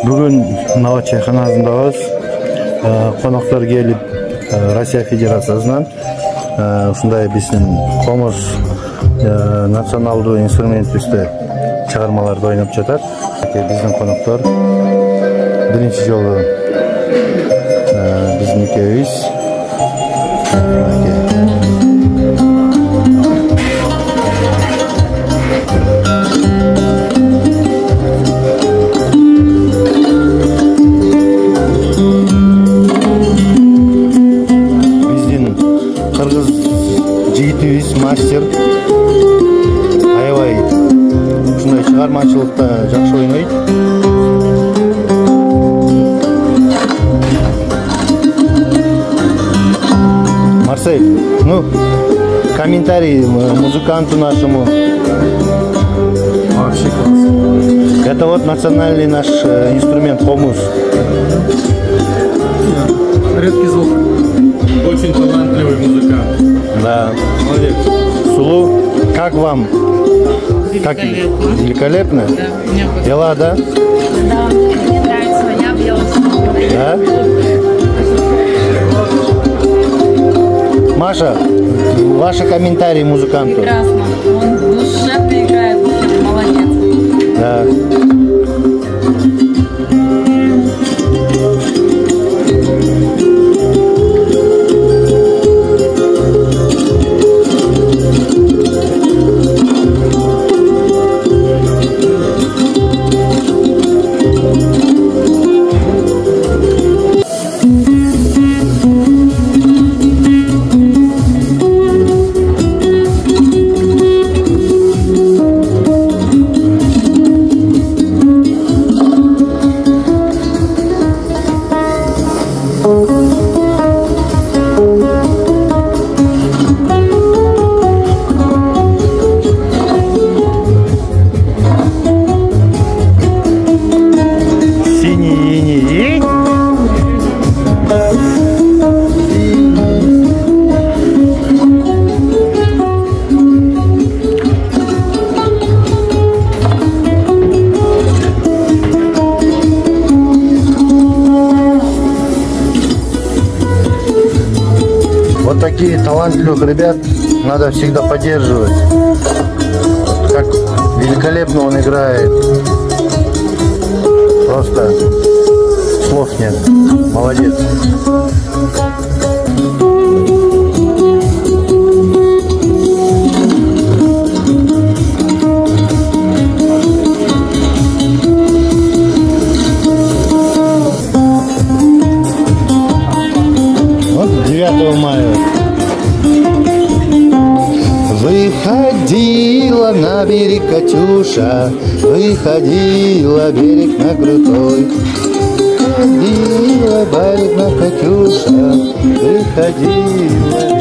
Бүгін Нава чайханасындабыз. Қонақтар келіп, Россия Федерациясынан ушундай биздин комуз националдуу инструментибизде чыгармаларды ойноп жатат. Биздин коноктору биринчи жолу биздин экөөбүз. Жигитибиз мастер, аябай ушундай чыгармачылыкта жакшы ойнойт. Марсель, ну, комментарий музыканту нашему. Вообще класс. Это вот национальный наш инструмент комуз. Редкий звук. Очень талантливый музыкант. Да. Молодец. Сулу, как вам? Как? Великолепно? Да, мне будет. Дела, да? Да, мне нравится, я въелась. Да? Маша, ваши комментарии музыканту. Прекрасно. Он душевно играет, молодец. Да. Вот такие талантливых ребят надо всегда поддерживать. Как великолепно он играет. Просто слов нет. Молодец. Вот 9 мая. Выходила на берег Катюша, выходила берег на крутой. Выходила берег на Катюша, выходила.